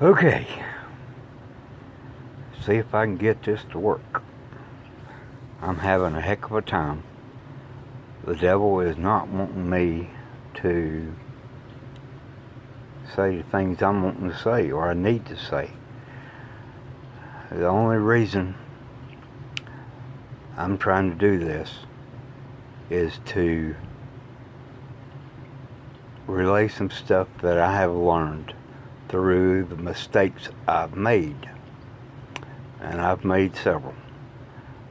Okay, see if I can get this to work. I'm having a heck of a time. The devil is not wanting me to say the things I'm wanting to say or I need to say. The only reason I'm trying to do this is to relay some stuff that I have learned through the mistakes I've made. And I've made several.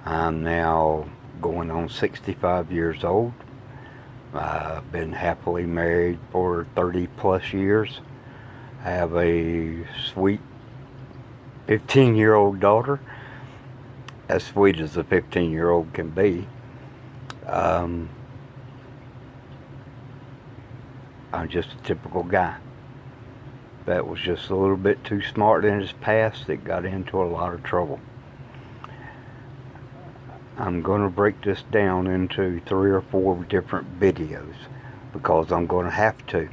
I'm now going on 65 years old. I've been happily married for 30 plus years. I have a sweet 15-year-old daughter, as sweet as a 15-year-old can be. I'm just a typical guy that was just a little bit too smart in his past that got into a lot of trouble. I'm going to break this down into 3 or 4 different videos because I'm going to have to.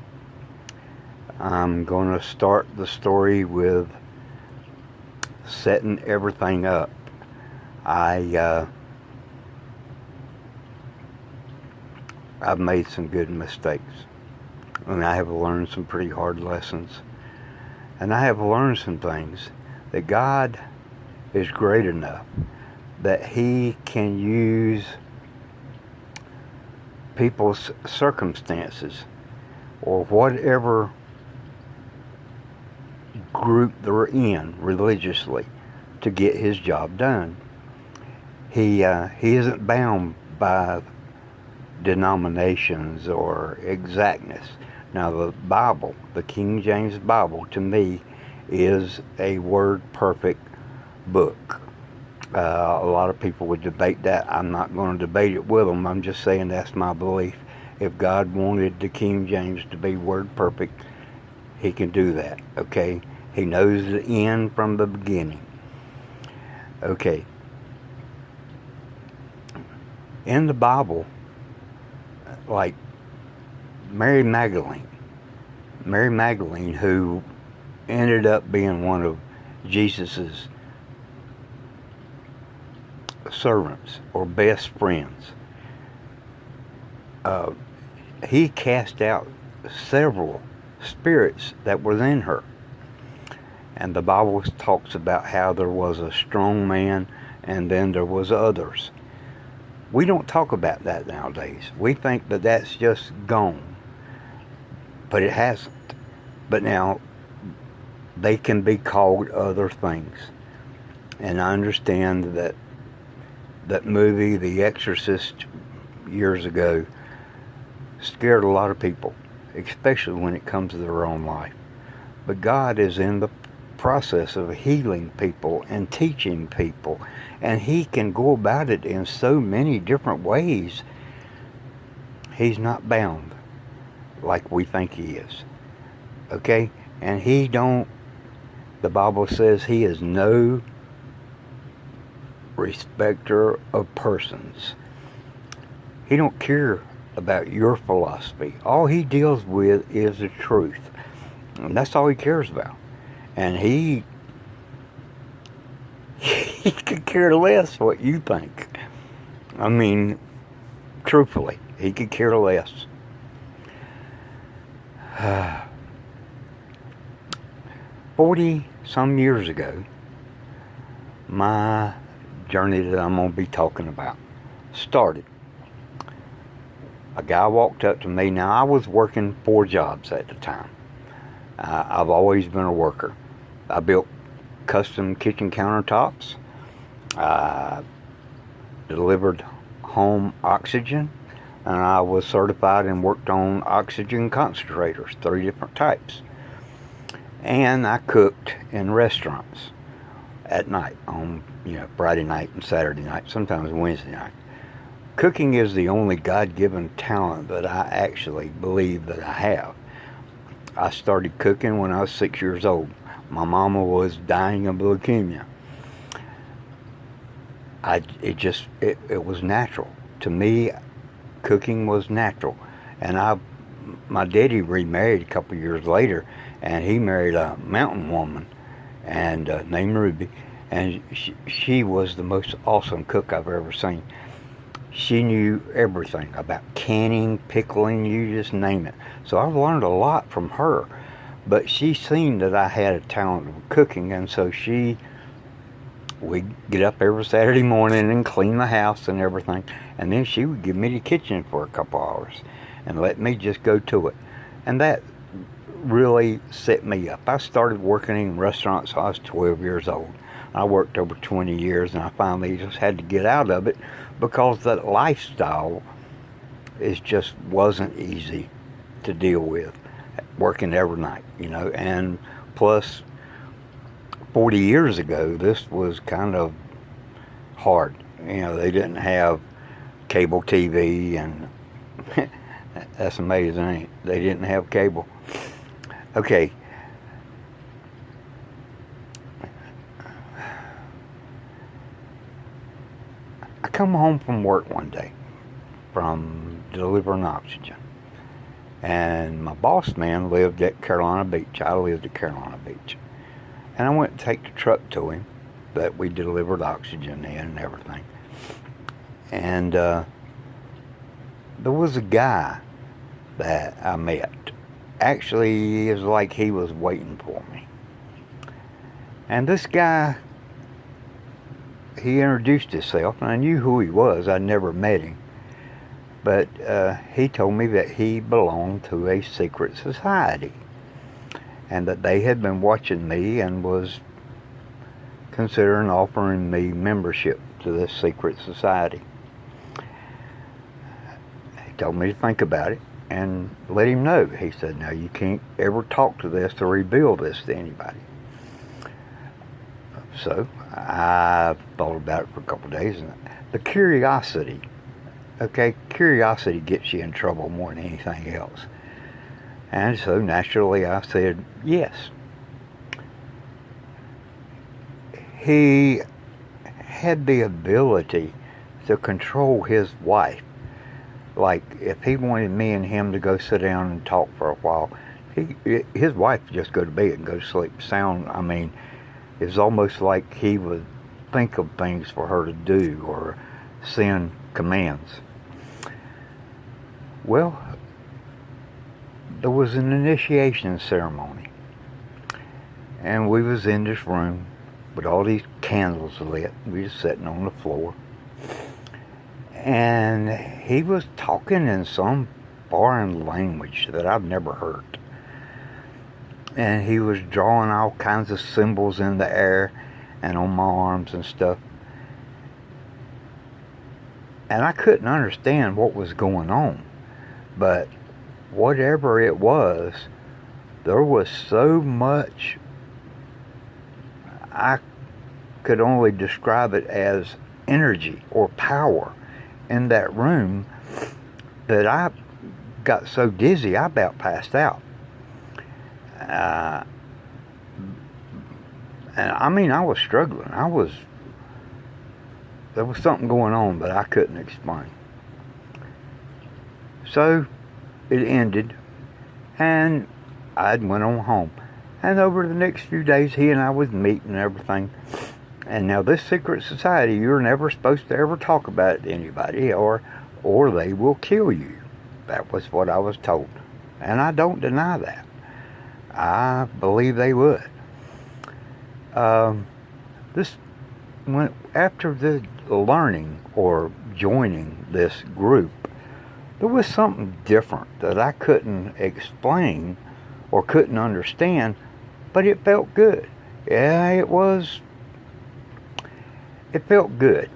I'm going to start the story with setting everything up. I've made some good mistakes, and I have learned some pretty hard lessons. And I have learned some things that God is great enough that He can use people's circumstances or whatever group they're in religiously to get His job done. He isn't bound by denominations or exactness. Now the Bible, the King James Bible, to me is a word perfect book. A lot of people would debate that. I'm not going to debate it with them. I'm just saying that's my belief. If God wanted the King James to be word perfect, He can do that, okay? He knows the end from the beginning. Okay. In the Bible, like Mary Magdalene, who ended up being one of Jesus's servants or best friends, He cast out several spirits that were in her. And the Bible talks about how there was a strong man and then there was others. We don't talk about that nowadays. We think that that's just gone. But it hasn't. But now, they can be called other things. And I understand that that movie, The Exorcist, years ago, scared a lot of people, especially when it comes to their own life. But God is in the process of healing people and teaching people, and He can go about it in so many different ways. He's not bound like we think He is, okay? And the Bible says He is no respecter of persons. He don't care about your philosophy. All He deals with is the truth, and that's all He cares about. And He could care less what you think. I mean, truthfully, He could care less. 40 some years ago, my journey that I'm going to be talking about started. A guy walked up to me. Now, I was working 4 jobs at the time. I've always been a worker. I built custom kitchen countertops. I delivered home oxygen. And I was certified and worked on oxygen concentrators, 3 different types. And I cooked in restaurants at night, on Friday night and Saturday night, sometimes Wednesday night. Cooking is the only God-given talent that I actually believe that I have. I started cooking when I was 6 years old. My mama was dying of leukemia. It was natural. To me, cooking was natural. And my daddy remarried a couple years later, and he married a mountain woman, and named Ruby, and she was the most awesome cook I've ever seen. She knew everything about canning, pickling, you just name it. So I've learned a lot from her. But she seen that I had a talent of cooking, and so we'd get up every Saturday morning and clean the house and everything, and then she would give me the kitchen for a couple hours and let me just go to it. And that really set me up. I started working in restaurants when I was 12 years old. I worked over 20 years, and I finally just had to get out of it because that lifestyle just wasn't easy to deal with, working every night, and plus 40 years ago, this was kind of hard. They didn't have cable TV, and that's amazing, ain't it? They didn't have cable. Okay. I come home from work one day from delivering oxygen, and my boss man lived at Carolina Beach. I lived at Carolina Beach, and I went to take the truck to him that we delivered oxygen in and everything. And there was a guy that I met. Actually, it was like he was waiting for me. And this guy, he introduced himself, and I knew who he was. I'd never met him. But he told me that he belonged to a secret society, and that they had been watching me and was considering offering me membership to this secret society. He told me to think about it and let him know. He said, "Now you can't ever talk to this or reveal this to anybody." So I thought about it for a couple of days, and the curiosity, curiosity gets you in trouble more than anything else. And so naturally I said yes. He had the ability to control his wife. Like, if he wanted me and him to go sit down and talk for a while, his wife would just go to bed and go to sleep. It's almost like he would think of things for her to do or send commands. Well, there was an initiation ceremony, and we was in this room with all these candles lit. We was sitting on the floor, and he was talking in some foreign language that I've never heard. And he was drawing all kinds of symbols in the air and on my arms and stuff. And I couldn't understand what was going on. But whatever it was, there was so much, I could only describe it as energy or power in that room, that I got so dizzy I about passed out. And I was struggling. There was something going on, but I couldn't explain. So it ended, and I went on home. And over the next few days, he and I was meeting and everything. And now this secret society, you're never supposed to ever talk about it to anybody, or they will kill you. That was what I was told. And I don't deny that. I believe they would. After the learning or joining this group, there was something different that I couldn't explain or couldn't understand, but it felt good. Yeah, it felt good.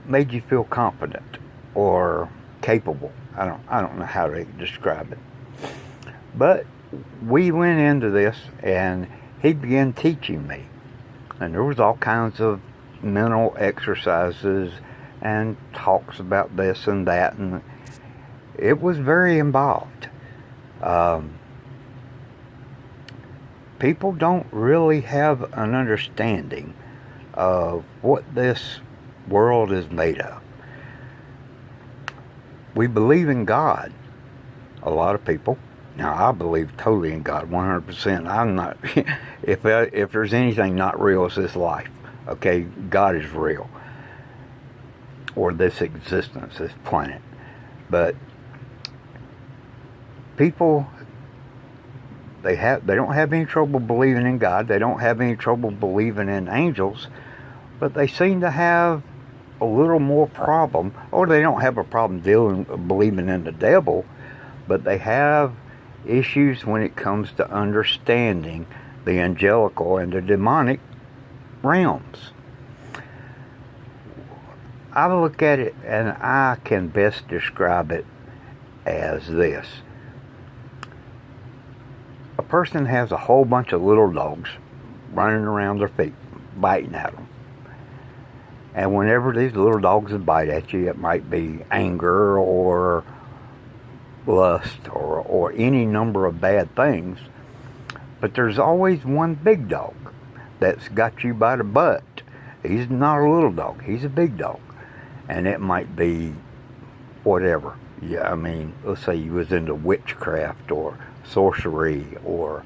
Made you feel confident or capable. I don't know how to describe it. But we went into this, and he began teaching me. And there was all kinds of mental exercises and talks about this and that, and it was very involved. People don't really have an understanding of what this world is made of. we believe in God. A lot of people. Now, I believe totally in God, 100%. I'm not, if there's anything not real, it's this life. Okay, God is real. Or this existence, this planet. But people, they don't have any trouble believing in God. They don't have any trouble believing in angels. But they seem to have a little more problem, or they don't have a problem believing in the devil, but they have issues when it comes to understanding the angelical and the demonic realms. I look at it and I can best describe it as this. A person has a whole bunch of little dogs running around their feet, biting at them. And whenever these little dogs bite at you, it might be anger or lust or any number of bad things. But there's always one big dog that's got you by the butt. He's not a little dog. He's a big dog. And it might be whatever. Yeah, I mean, let's say you was into witchcraft or sorcery, or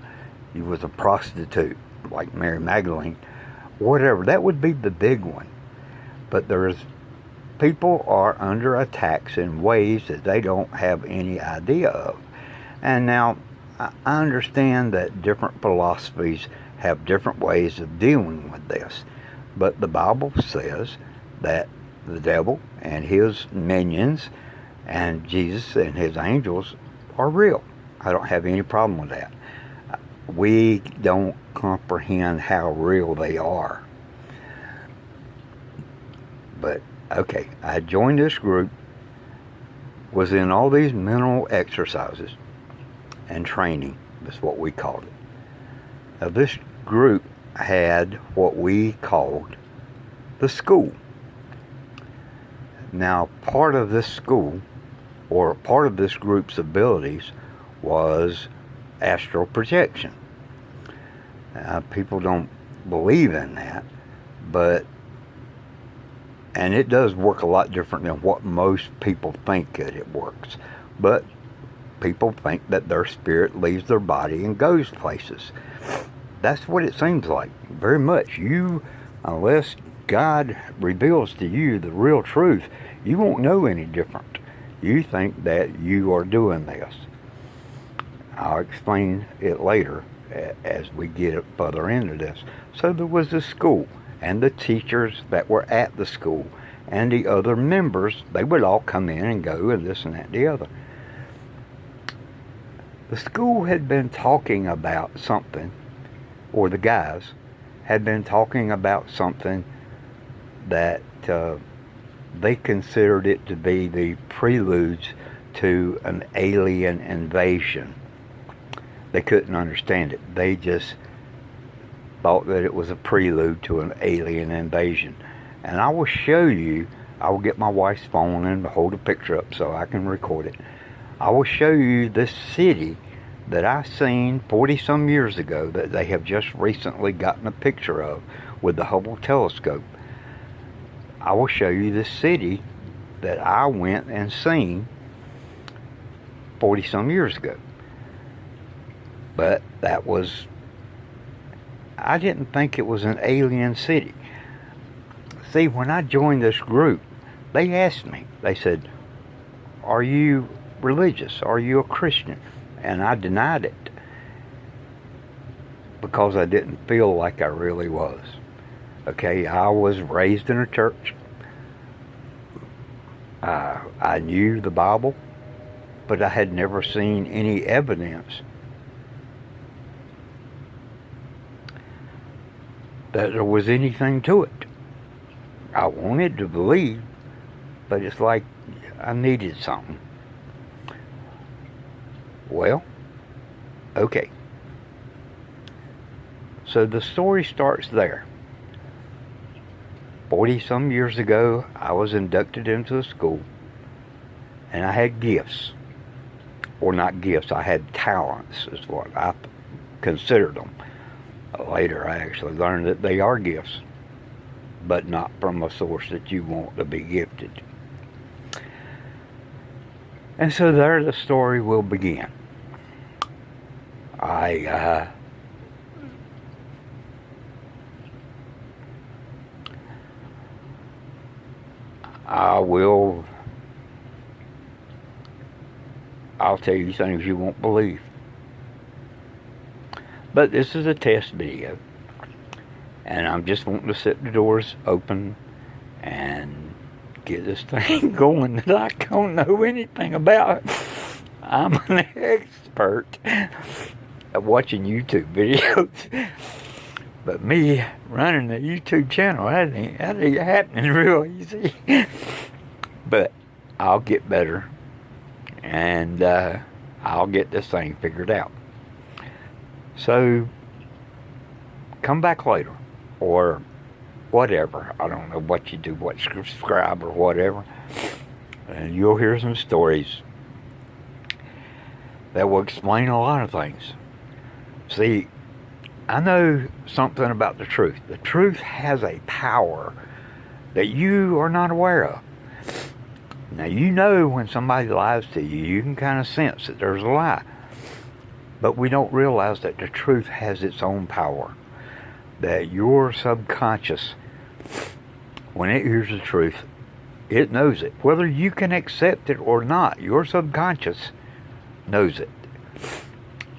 you was a prostitute like Mary Magdalene. Whatever. That would be the big one. But people are under attacks in ways that they don't have any idea of. And now, I understand that different philosophies have different ways of dealing with this. But the Bible says that the devil and his minions and Jesus and his angels are real. I don't have any problem with that. We don't comprehend how real they are. But, okay, I joined this group, was in all these mental exercises and training, that's what we called it. Now, this group had what we called the school. Now, part of this school, or part of this group's abilities, was astral projection. People don't believe in that, and it does work a lot different than what most people think that it works. But people think that their spirit leaves their body and goes places. That's what it seems like, very much. Unless God reveals to you the real truth, you won't know any different. You think that you are doing this. I'll explain it later as we get further into this. So there was this school, and the teachers that were at the school and the other members, they would all come in and go and this and that and the other. The school had been talking about something, or the guys had been talking about something that they considered it to be the preludes to an alien invasion. They couldn't understand it. They just thought that it was a prelude to an alien invasion. And I will show you, I will get my wife's phone and hold a picture up so I can record it. I will show you this city that I seen 40 some years ago that they have just recently gotten a picture of with the Hubble telescope. I will show you this city that I went and seen 40 some years ago. But I didn't think it was an alien city. See, when I joined this group, they asked me, they said, "Are you religious? Are you a Christian?" And I denied it because I didn't feel like I really was. Okay, I was raised in a church. I knew the Bible, but I had never seen any evidence that there was anything to it. I wanted to believe, but it's like I needed something. Well, okay. So the story starts there. 40 some years ago, I was inducted into a school, and I had gifts. Or not gifts, I had talents, is what I considered them. Later, I actually learned that they are gifts, but not from a source that you want to be gifted. And so there the story will begin. I'll tell you things you won't believe. But this is a test video. And I'm just wanting to set the doors open and get this thing going that I don't know anything about. I'm an expert at watching YouTube videos. But me running the YouTube channel, that ain't happening real easy. But I'll get better. And I'll get this thing figured out. So, come back later. Or whatever. I don't know what you do, what subscribe or whatever. And you'll hear some stories that will explain a lot of things. See, I know something about the truth. The truth has a power that you are not aware of. Now, you know when somebody lies to you, you can kind of sense that there's a lie. But we don't realize that the truth has its own power. That your subconscious, when it hears the truth, it knows it. Whether you can accept it or not, your subconscious knows it.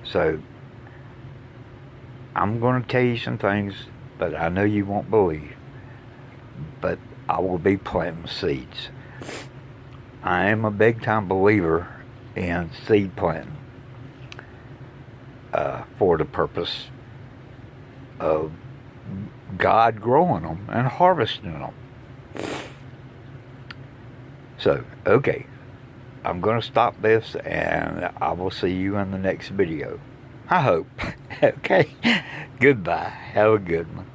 So, I'm going to tell you some things that I know you won't believe. But I will be planting seeds. I am a big time believer in seed planting for the purpose of God growing them and harvesting them. So, okay, I'm going to stop this and I will see you in the next video. I hope. Okay, goodbye. Have a good one.